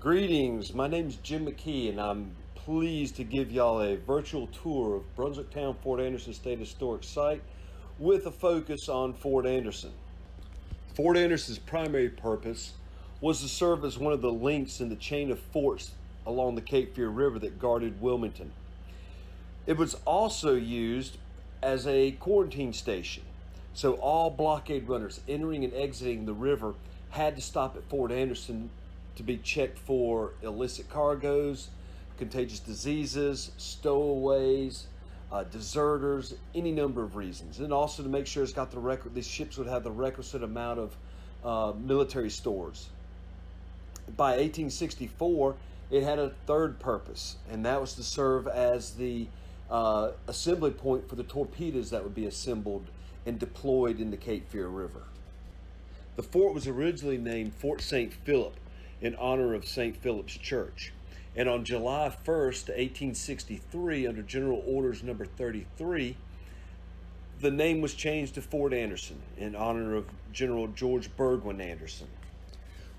Greetings, my name is Jim McKee and I'm pleased to give y'all a virtual tour of Brunswicktown Fort Anderson State Historic Site with a focus on Fort Anderson. Fort Anderson's primary purpose was to serve as one of the links in the chain of forts along the Cape Fear River that guarded Wilmington. It was also used as a quarantine station, so all blockade runners entering and exiting the river had to stop at Fort Anderson to be checked for illicit cargoes, contagious diseases, stowaways, deserters, any number of reasons. And also to make sure it's got these ships would have the requisite amount of military stores. By 1864, it had a third purpose, and that was to serve as the assembly point for the torpedoes that would be assembled and deployed in the Cape Fear River. The fort was originally named Fort St. Philip in honor of St. Philip's Church. And on July 1st, 1863, under General Orders number 33, the name was changed to Fort Anderson in honor of General George Burgoyne Anderson.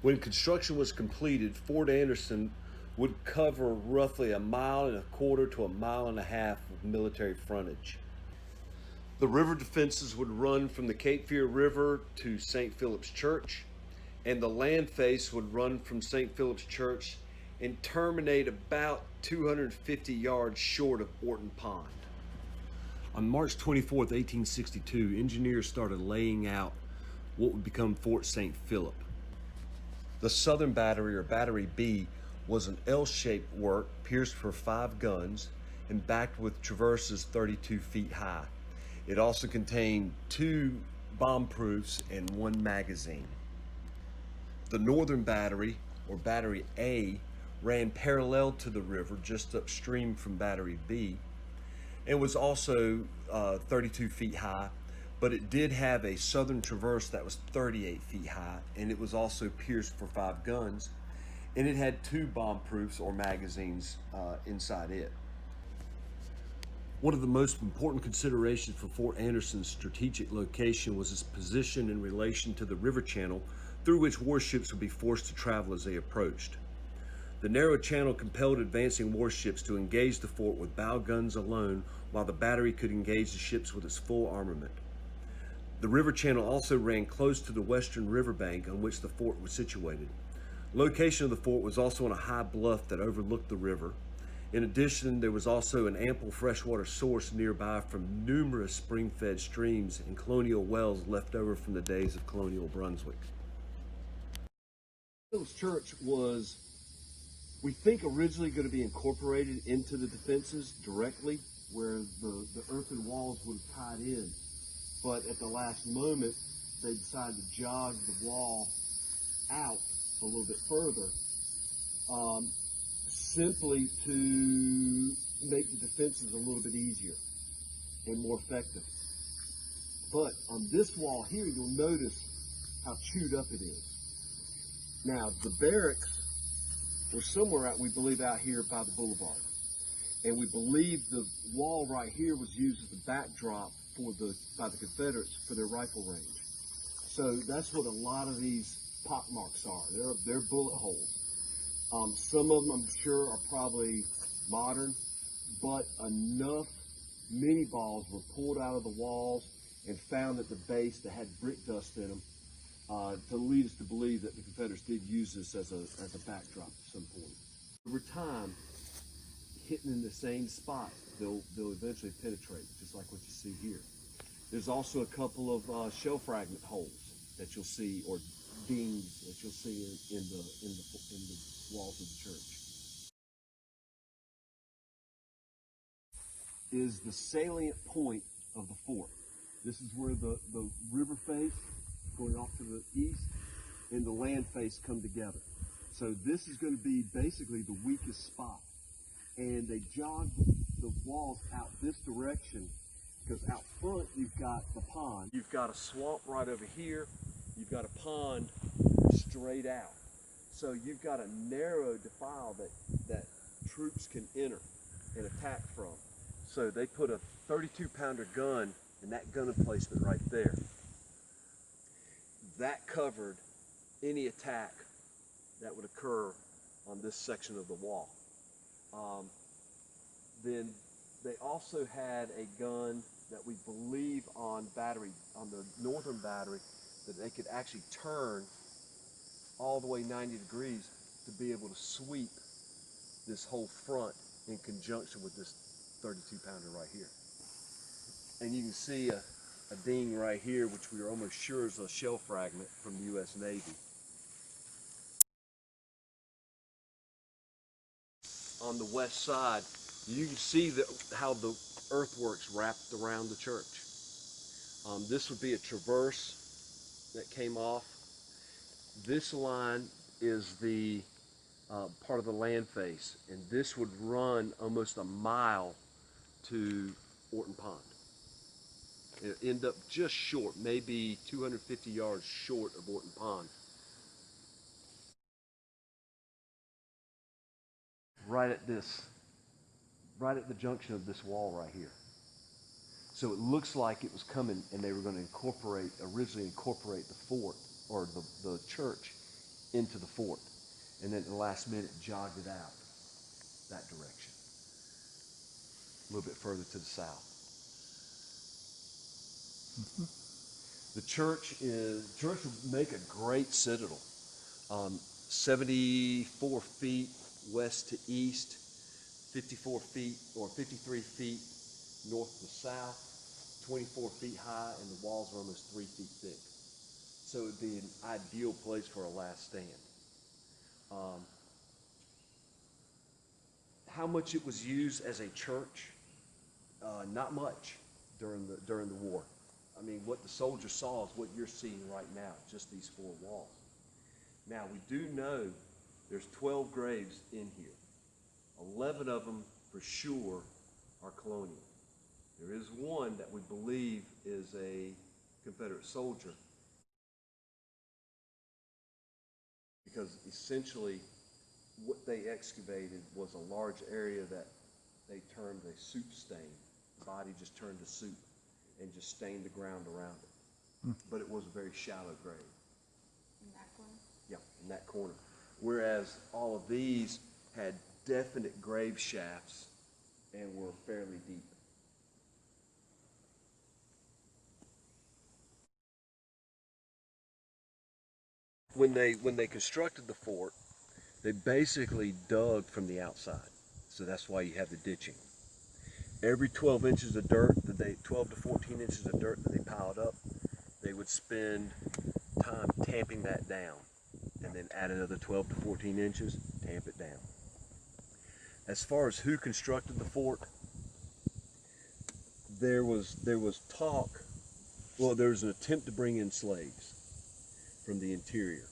When construction was completed, Fort Anderson would cover roughly 1.25 miles to 1.5 miles of military frontage. The river defenses would run from the Cape Fear River to St. Philip's Church, and the land face would run from St. Philip's Church and terminate about 250 yards short of Orton Pond. On March 24th, 1862, engineers started laying out what would become Fort St. Philip. The southern battery, or Battery B, was an L-shaped work pierced for 5 guns and backed with traverses 32 feet high. It also contained 2 bomb proofs and 1 magazine. The northern battery, or Battery A, ran parallel to the river just upstream from Battery B and was also 32 feet high, but it did have a southern traverse that was 38 feet high, and it was also pierced for 5 guns, and it had 2 bomb proofs or magazines inside it. One of the most important considerations for Fort Anderson's strategic location was its position in relation to the river channel through which warships would be forced to travel as they approached. The narrow channel compelled advancing warships to engage the fort with bow guns alone, while the battery could engage the ships with its full armament. The river channel also ran close to the western riverbank on which the fort was situated. Location of the fort was also on a high bluff that overlooked the river. In addition, there was also an ample freshwater source nearby from numerous spring-fed streams and colonial wells left over from the days of colonial Brunswick. Philip's Church was, we think, originally going to be incorporated into the defenses directly, where the earthen walls would have tied in. But at the last moment, they decided to jog the wall out a little bit further, simply to make the defenses a little bit easier and more effective. But on this wall here, you'll notice how chewed up it is. Now, the barracks were somewhere out, we believe, out here by the boulevard. And we believe the wall right here was used as the backdrop by the Confederates for their rifle range. So that's what a lot of these pockmarks are. They're bullet holes. Some of them, I'm sure, are probably modern, but enough mini balls were pulled out of the walls and found at the base that had brick dust in them to lead us to believe that the Confederates did use this as a backdrop at some point. Over time, hitting in the same spot, they'll eventually penetrate, just like what you see here. There's also a couple of shell fragment holes that you'll see, or beams that you'll see in the walls of the church. Is the salient point of the fort. This is where the river face going off to the east and the land face come together. So this is going to be basically the weakest spot. And they jogged the walls out this direction because out front you've got the pond. You've got a swamp right over here. You've got a pond straight out. So you've got a narrow defile that troops can enter and attack from. So they put a 32-pounder gun in that gun emplacement right there. That covered any attack that would occur on this section of the wall. Then they also had a gun that we believe on the northern battery, that they could actually turn all the way 90 degrees to be able to sweep this whole front in conjunction with this 32-pounder right here. And you can see a ding right here, which we are almost sure is a shell fragment from the U.S. Navy. On the west side, you can see how the earthworks wrapped around the church. This would be a traverse that came off. This line is the part of the land face, and this would run almost a mile to Orton Pond. It end up just short, maybe 250 yards short of Orton Pond. Right at the junction of this wall right here. So it looks like it was coming, and they were going to originally incorporate the fort, or the church, into the fort. And then at the last minute jogged it out that direction, a little bit further to the south. The church would make a great citadel. 74 feet west to east, 54 feet or 53 feet north to south, 24 feet high, and the walls are almost 3 feet thick. So it would be an ideal place for a last stand. How much it was used as a church? Not much during the war. I mean, what the soldiers saw is what you're seeing right now, just these 4 walls. Now, we do know there's 12 graves in here. 11 of them, for sure, are colonial. There is one that we believe is a Confederate soldier, because essentially what they excavated was a large area that they termed a soup stain. The body just turned to soup and just stained the ground around it. But it was a very shallow grave. In that corner? Yeah, in that corner. Whereas all of these had definite grave shafts and were fairly deep. When they constructed the fort, they basically dug from the outside. So that's why you have the ditching. Every 12 inches of dirt 12 to 14 inches of dirt that they piled up, they would spend time tamping that down, and then add another 12 to 14 inches, tamp it down. As far as who constructed the fort, there was talk, well, there was an attempt to bring in slaves from the interior,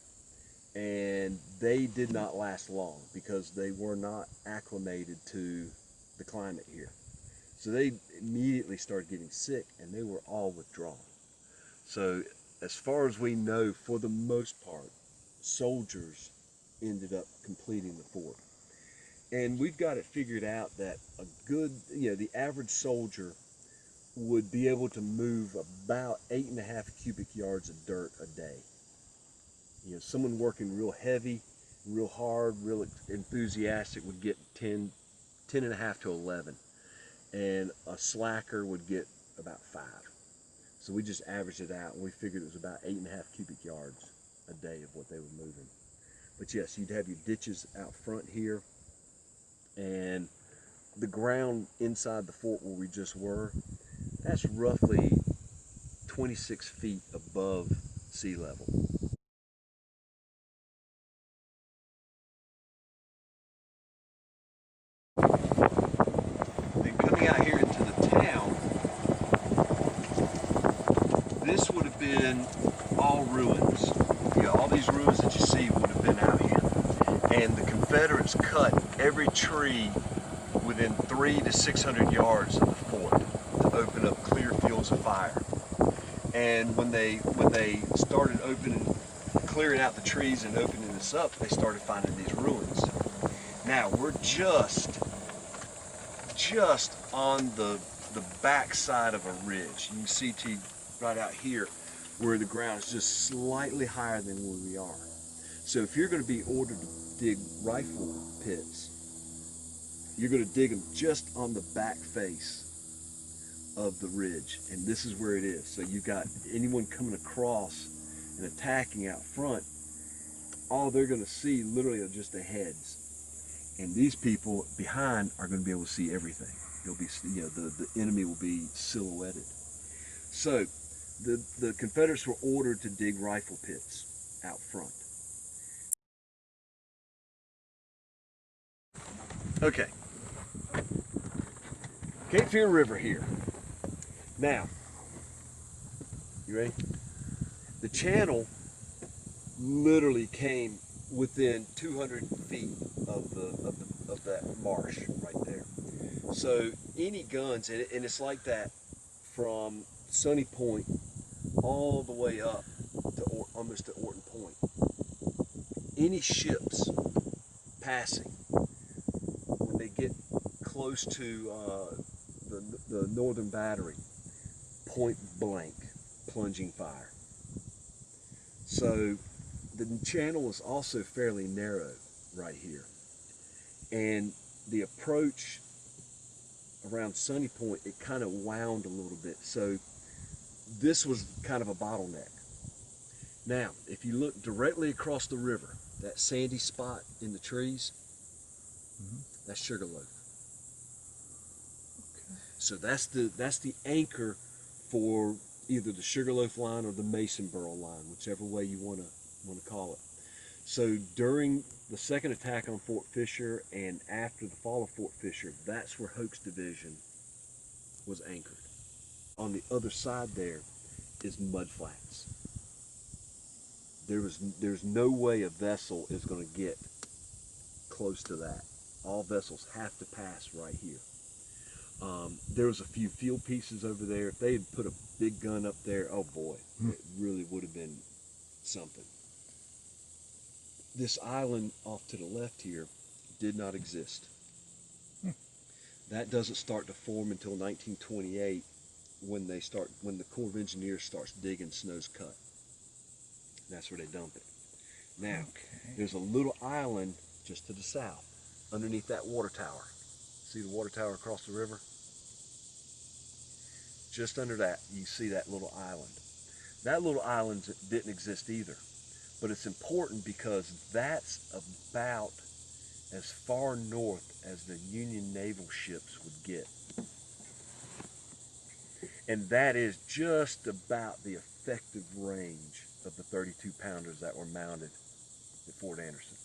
and they did not last long because they were not acclimated to the climate here. So they immediately started getting sick, and they were all withdrawn. So as far as we know, for the most part, soldiers ended up completing the fort. And we've got it figured out that a good, the average soldier would be able to move about 8.5 cubic yards of dirt a day. Someone working real heavy, real hard, real enthusiastic would get 10.5 to 11. And a slacker would get about 5. So we just averaged it out, and we figured it was about 8.5 cubic yards a day of what they were moving. But yes, you'd have your ditches out front here, and the ground inside the fort where we just were, that's roughly 26 feet above sea level. Then coming out here into the town, this would have been all ruins. All these ruins that you see would have been out here. And the Confederates cut every tree within 300 to 600 yards of the fort to open up clear fields of fire. And when they started clearing out the trees and opening this up, they started finding these ruins. Now we're just on the back side of a ridge. You can see right out here where the ground is just slightly higher than where we are. So if you're going to be ordered to dig rifle pits, you're going to dig them just on the back face of the ridge, and this is where it is. So you've got anyone coming across and attacking out front, all they're going to see literally are just the heads. And these people behind are going to be able to see everything. They'll be, the enemy will be silhouetted. So the Confederates were ordered to dig rifle pits out front. Okay. Cape Fear River here. Now, you ready? The channel literally came within 200 feet of that marsh right there. So any guns, and it's like that from Sunny Point all the way up to almost to Orton Point. Any ships passing, when they get close to the northern battery, point blank, plunging fire. So the channel is also fairly narrow right here. And the approach around Sunny Point, it kind of wound a little bit. So this was kind of a bottleneck. Now, if you look directly across the river, that sandy spot in the trees, that's Sugarloaf. Okay. So that's the anchor for either the Sugarloaf line or the Masonboro line, whichever way you want to call it. So during the second attack on Fort Fisher and after the fall of Fort Fisher, that's where Hoke's division was anchored. On the other side there is mudflats. There's no way a vessel is going to get close to that. All vessels have to pass right here. There was a few field pieces over there. If they had put a big gun up there, oh boy, it really would have been something. This island off to the left here did not exist. That doesn't start to form until 1928 when the Corps of Engineers starts digging Snow's Cut. That's where they dump it. Now, there's a little island just to the south, underneath that water tower. See the water tower across the river? Just under that, you see that little island. That little island didn't exist either, but it's important because that's about as far north as the Union naval ships would get. And that is just about the effective range of the 32 pounders that were mounted at Fort Anderson.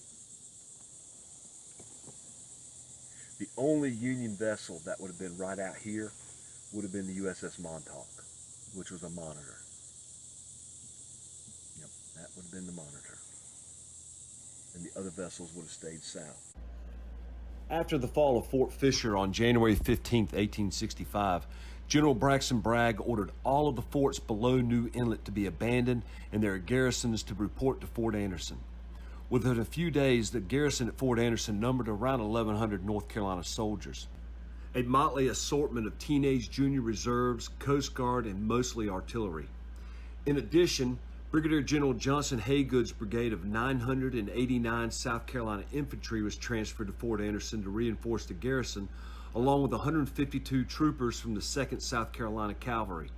The only Union vessel that would have been right out here would have been the USS Montauk, which was a monitor. Yep, that would have been the monitor. And the other vessels would have stayed south. After the fall of Fort Fisher on January 15, 1865, General Braxton Bragg ordered all of the forts below New Inlet to be abandoned and their garrisons to report to Fort Anderson. Within a few days, the garrison at Fort Anderson numbered around 1,100 North Carolina soldiers. A motley assortment of teenage junior reserves, Coast Guard, and mostly artillery. In addition, Brigadier General Johnson Haygood's brigade of 989 South Carolina infantry was transferred to Fort Anderson to reinforce the garrison, along with 152 troopers from the 2nd South Carolina Cavalry.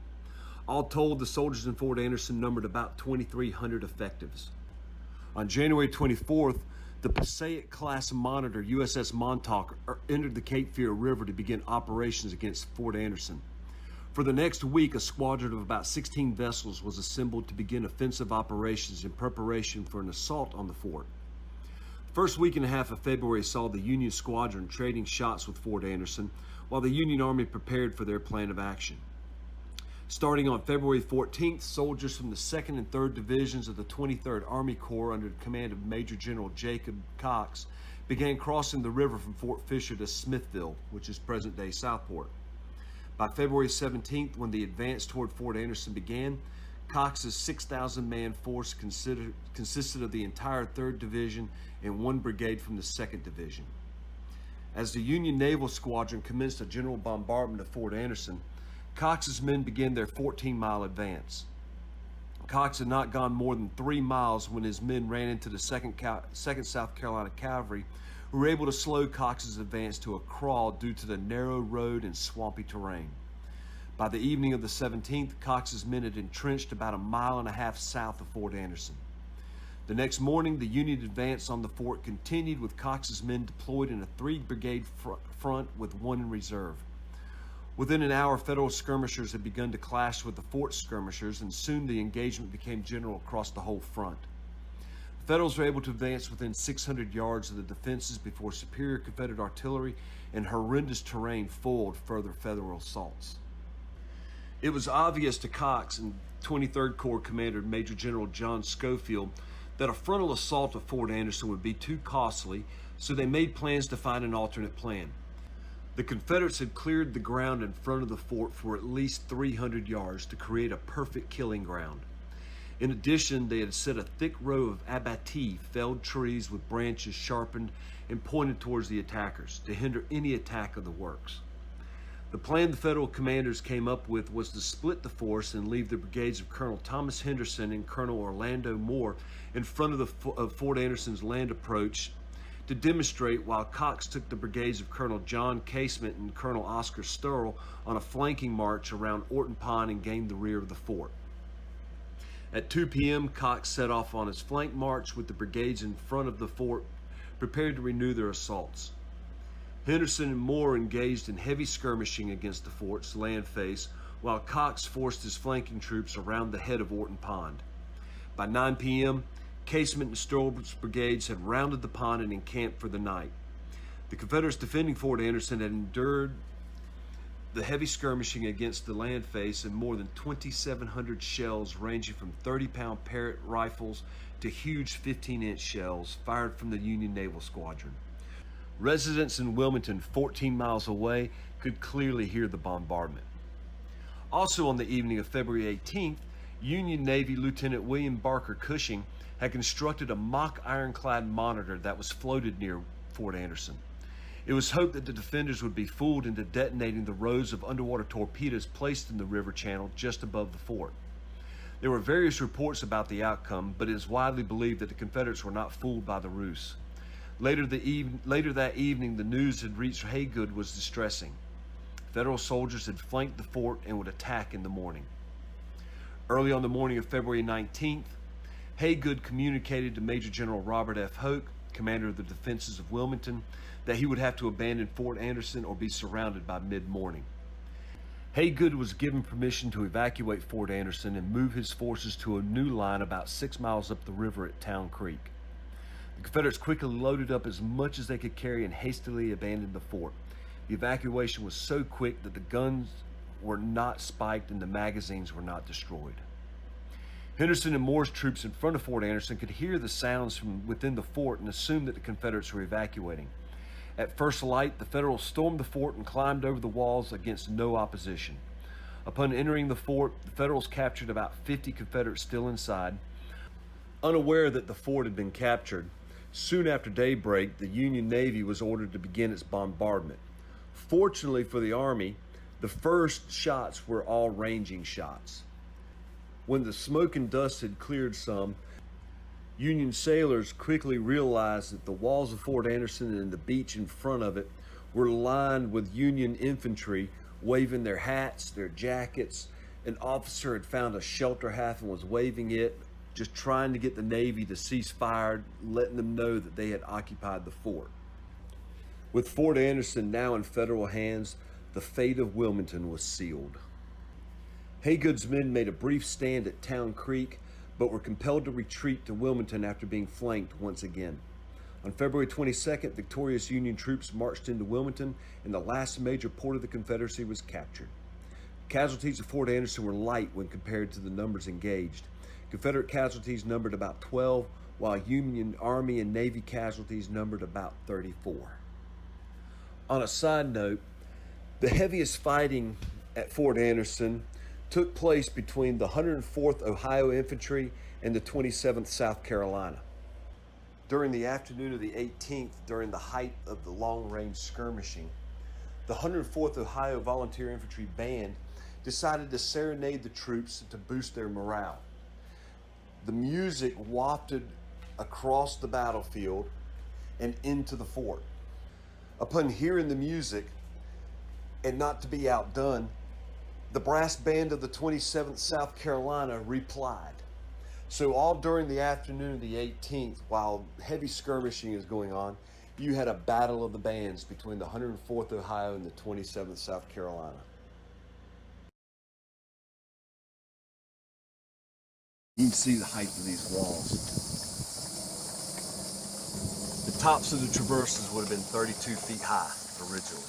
All told, the soldiers in Fort Anderson numbered about 2,300 effectives. On January 24th, the Passaic-class monitor USS Montauk entered the Cape Fear River to begin operations against Fort Anderson. For the next week, a squadron of about 16 vessels was assembled to begin offensive operations in preparation for an assault on the fort. First week and a half of February saw the Union squadron trading shots with Fort Anderson while the Union Army prepared for their plan of action. Starting on February 14th, soldiers from the 2nd and 3rd Divisions of the 23rd Army Corps under the command of Major General Jacob Cox began crossing the river from Fort Fisher to Smithville, which is present-day Southport. By February 17th, when the advance toward Fort Anderson began, Cox's 6,000-man force consisted of the entire 3rd Division and one brigade from the 2nd Division. As the Union Naval Squadron commenced a general bombardment of Fort Anderson, Cox's men began their 14-mile advance. Cox had not gone more than 3 miles when his men ran into the 2nd South Carolina Cavalry, who were able to slow Cox's advance to a crawl due to the narrow road and swampy terrain. By the evening of the 17th, Cox's men had entrenched about 1.5 miles south of Fort Anderson. The next morning, the Union advance on the fort continued, with Cox's men deployed in a 3-brigade front with 1 in reserve. Within an hour, Federal skirmishers had begun to clash with the fort skirmishers, and soon the engagement became general across the whole front. The Federals were able to advance within 600 yards of the defenses before superior Confederate artillery and horrendous terrain foiled further Federal assaults. It was obvious to Cox and 23rd Corps Commander Major General John Schofield that a frontal assault of Fort Anderson would be too costly, so they made plans to find an alternate plan. The Confederates had cleared the ground in front of the fort for at least 300 yards to create a perfect killing ground. In addition, they had set a thick row of abattis, felled trees with branches sharpened and pointed towards the attackers to hinder any attack of the works. The plan the Federal commanders came up with was to split the force and leave the brigades of Colonel Thomas Henderson and Colonel Orlando Moore in front of Fort Anderson's land approach to demonstrate, while Cox took the brigades of Colonel John Casement and Colonel Oscar Sturrell on a flanking march around Orton Pond and gained the rear of the fort. At 2 p.m., Cox set off on his flank march with the brigades in front of the fort, prepared to renew their assaults. Henderson and Moore engaged in heavy skirmishing against the fort's land face, while Cox forced his flanking troops around the head of Orton Pond. By 9 p.m., Casement and Sturrell's brigades had rounded the pond and encamped for the night. The Confederates defending Fort Anderson had endured the heavy skirmishing against the land face and more than 2,700 shells ranging from 30-pound Parrott rifles to huge 15-inch shells fired from the Union Naval Squadron. Residents in Wilmington, 14 miles away, could clearly hear the bombardment. Also on the evening of February 18th, Union Navy Lieutenant William Barker Cushing had constructed a mock ironclad monitor that was floated near Fort Anderson. It was hoped that the defenders would be fooled into detonating the rows of underwater torpedoes placed in the river channel just above the fort. There were various reports about the outcome, but it is widely believed that the Confederates were not fooled by the ruse. Later that evening, the news had reached Haygood was distressing. Federal soldiers had flanked the fort and would attack in the morning. Early on the morning of February 19th, Haygood communicated to Major General Robert F. Hoke, commander of the defenses of Wilmington, that he would have to abandon Fort Anderson or be surrounded by mid-morning. Haygood was given permission to evacuate Fort Anderson and move his forces to a new line about 6 miles up the river at Town Creek. The Confederates quickly loaded up as much as they could carry and hastily abandoned the fort. The evacuation was so quick that the guns were not spiked and the magazines were not destroyed. Henderson and Moore's troops in front of Fort Anderson could hear the sounds from within the fort and assumed that the Confederates were evacuating. At first light, the Federals stormed the fort and climbed over the walls against no opposition. Upon entering the fort, the Federals captured about 50 Confederates still inside. Unaware that the fort had been captured, soon after daybreak, the Union Navy was ordered to begin its bombardment. Fortunately for the Army, the first shots were all ranging shots. When the smoke and dust had cleared some, Union sailors quickly realized that the walls of Fort Anderson and the beach in front of it were lined with Union infantry waving their hats, their jackets. An officer had found a shelter half and was waving it, just trying to get the Navy to cease fire, letting them know that they had occupied the fort. With Fort Anderson now in Federal hands, the fate of Wilmington was sealed. Haygood's men made a brief stand at Town Creek, but were compelled to retreat to Wilmington after being flanked once again. On February 22nd, victorious Union troops marched into Wilmington, and the last major port of the Confederacy was captured. Casualties of Fort Anderson were light when compared to the numbers engaged. Confederate casualties numbered about 12, while Union Army and Navy casualties numbered about 34. On a side note, the heaviest fighting at Fort Anderson took place between the 104th Ohio Infantry and the 27th South Carolina. During the afternoon of the 18th, during the height of the long-range skirmishing, the 104th Ohio Volunteer Infantry Band decided to serenade the troops to boost their morale. The music wafted across the battlefield and into the fort. Upon hearing the music, and not to be outdone, the brass band of the 27th South Carolina replied. So all during the afternoon of the 18th, while heavy skirmishing is going on, you had a battle of the bands between the 104th Ohio and the 27th South Carolina. You can see the height of these walls. The tops of the traverses would have been 32 feet high originally.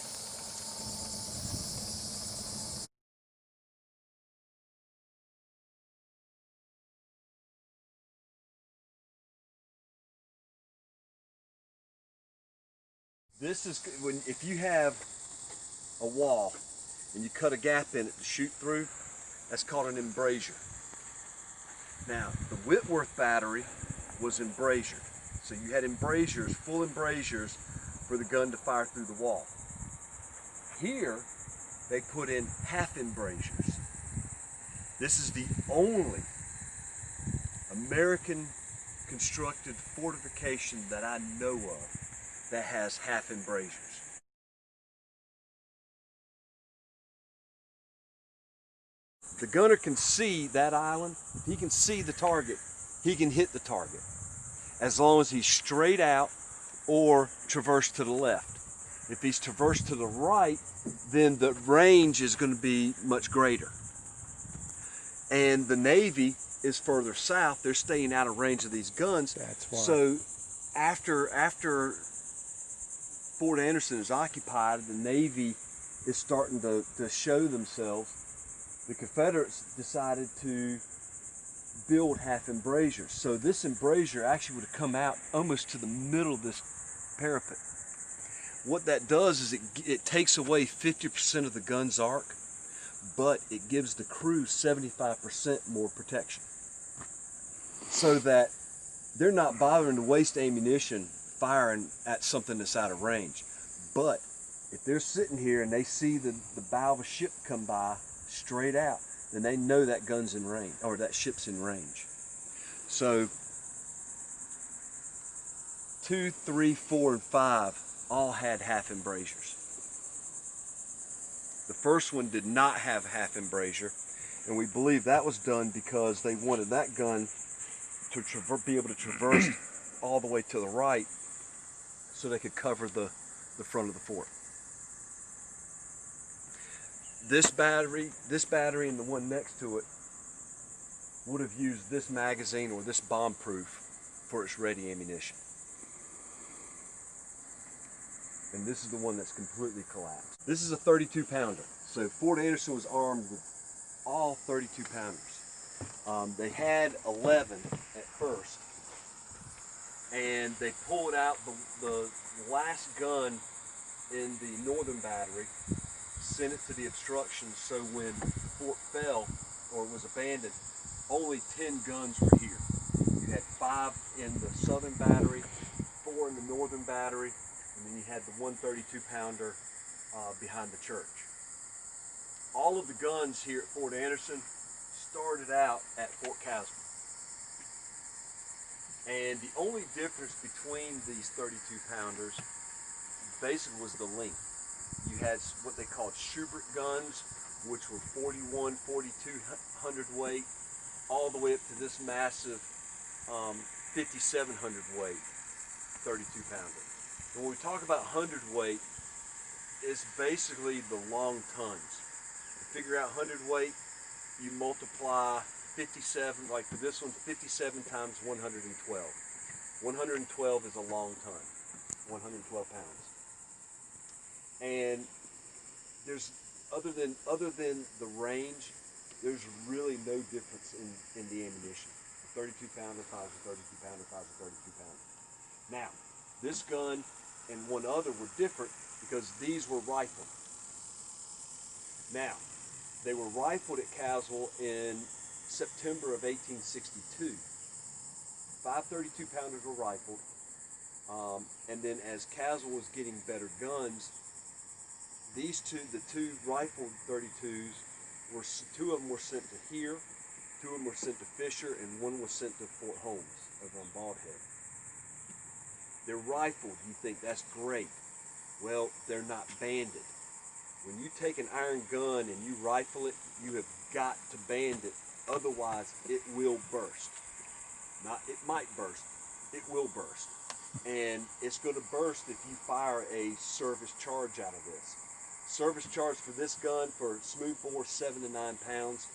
This is when, if you have a wall and you cut a gap in it to shoot through, that's called an embrasure. Now, the Whitworth battery was embrasured. So you had embrasures, full embrasures for the gun to fire through the wall. Here, they put in half embrasures. This is the only American constructed fortification that I know of that has half embrasures. The gunner can see that island. If he can see the target, he can hit the target, as long as he's straight out or traverse to the left. If he's traversed to the right, then the range is going to be much greater. And the Navy is further south. They're staying out of range of these guns. That's why. So after Fort Anderson is occupied, the Navy is starting to show themselves. The Confederates decided to build half embrasures. So this embrasure actually would have come out almost to the middle of this parapet. What that does is it takes away 50% of the gun's arc, but it gives the crew 75% more protection. So that they're not bothering to waste ammunition firing at something that's out of range. But if they're sitting here and they see the bow of a ship come by straight out, then they know that gun's in range, or that ship's in range. So 2, 3, 4, and 5 all had half embrasures. The first one did not have half embrasure, and we believe that was done because they wanted that gun to be able to traverse all the way to the right so they could cover the front of the fort. This battery and the one next to it would have used this magazine or this bomb-proof for its ready ammunition. And this is the one that's completely collapsed. This is a 32 pounder. So Fort Anderson was armed with all 32 pounders. They had 11 at first, and they pulled out the last gun in the northern battery, sent it to the obstruction, so when the fort fell or was abandoned, only 10 guns were here. You had 5 in the southern battery, 4 in the northern battery, and then you had the 132 pounder behind the church. All of the guns here at Fort Anderson started out at Fort Caswell. And the only difference between these 32 pounders basically was the length. You had what they called Schubert guns, which were 41, 4200 weight, all the way up to this massive 5700 weight 32 pounder. And when we talk about 100 weight, it's basically the long tons. To figure out 100 weight, you multiply 57, like for this one, 57 times 112. 112 is a long ton, 112 pounds. And there's, other than the range, there's really no difference in the ammunition. A 32 pounder fires a 32 pounder fires a 32 pounder. Now, this gun and one other were different because these were rifled. Now, they were rifled at Caswell in September of 1862. 5 32 pounders were rifled, and then as Caswell was getting better guns, the two rifled 32s, 2 of them were sent to here, 2 of them were sent to Fisher, and 1 was sent to Fort Holmes over on Bald Head. They're rifled. You think that's great. Well, they're not banded. When you take an iron gun and you rifle it, you have got to band it. Otherwise, it will burst. Not, it might burst. It will burst. And it's going to burst if you fire a service charge out of this. Service charge for this gun for smooth bore 7 to 9 pounds,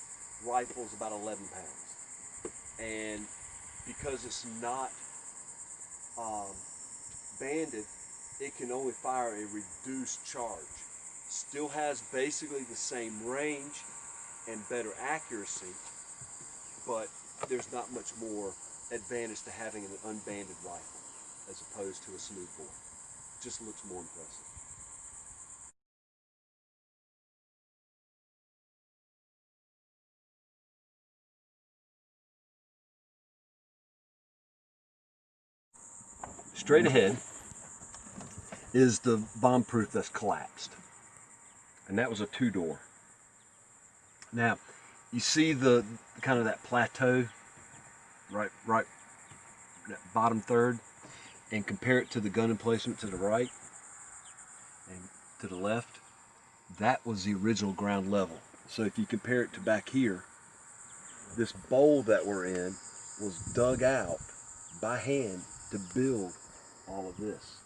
rifle's about 11 pounds. And because it's not banded, it can only fire a reduced charge. Still has basically the same range and better accuracy, but there's not much more advantage to having an unbanded rifle as opposed to a smooth bore. Just looks more impressive. Straight ahead is the bomb proof that's collapsed, and that was a 2-door. Now you see the kind of that plateau right that bottom third, and compare it to the gun emplacement to the right and to the left. That was the original ground level. So if you compare it to back here, this bowl that we're in was dug out by hand to build all of this.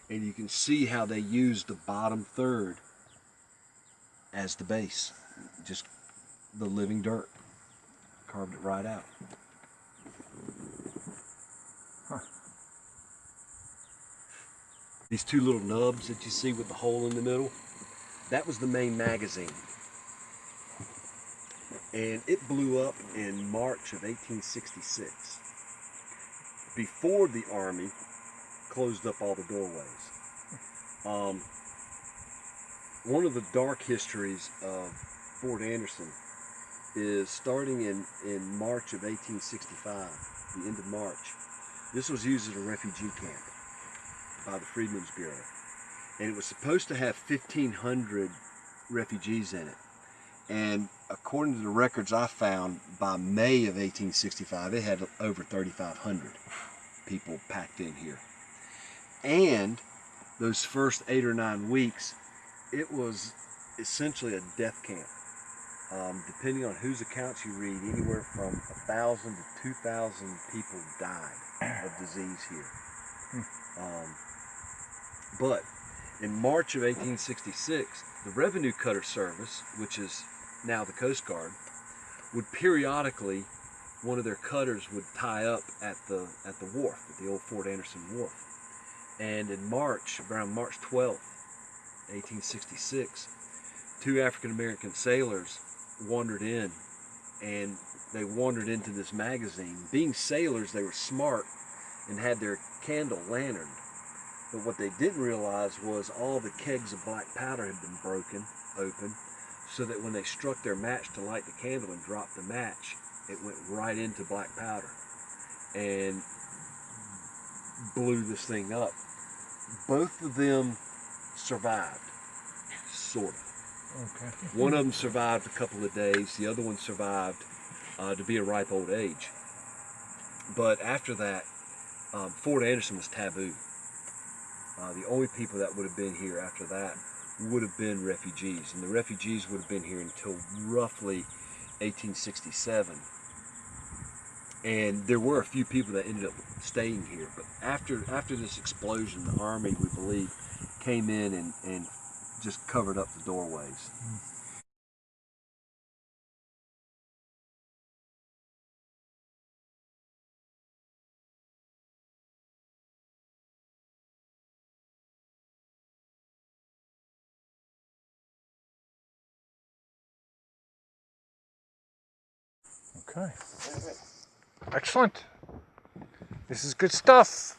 And you can see how they used the bottom third as the base. Just the living dirt. Carved it right out. Huh. These 2 little nubs that you see with the hole in the middle, that was the main magazine. And it blew up in March of 1866, before the Army closed up all the doorways. One of the dark histories of Fort Anderson is starting in March of 1865, the end of March. This was used as a refugee camp by the Freedmen's Bureau. And it was supposed to have 1,500 refugees in it. And according to the records I found, by May of 1865, it had over 3,500 people packed in here. And those first 8 or 9 weeks, it was essentially a death camp. Depending on whose accounts you read, anywhere from 1,000 to 2,000 people died of disease here. But in March of 1866, the Revenue Cutter Service, which is now the Coast Guard, would periodically, one of their cutters would tie up at the wharf, at the old Fort Anderson wharf. And in March, around March 12th, 1866, 2 African American sailors wandered in, and they wandered into this magazine. Being sailors, they were smart and had their candle lanterned. But what they didn't realize was all the kegs of black powder had been broken open, so that when they struck their match to light the candle and dropped the match, it went right into black powder and blew this thing up. Both of them survived, sort of. Okay. One of them survived a couple of days. The other one survived to be a ripe old age. But after that, Fort Anderson was taboo. The only people that would have been here after that would have been refugees. And the refugees would have been here until roughly 1867. And there were a few people that ended up staying here. But after this explosion, the Army, we believe, came in and just covered up the doorways. Okay. Excellent. This is good stuff.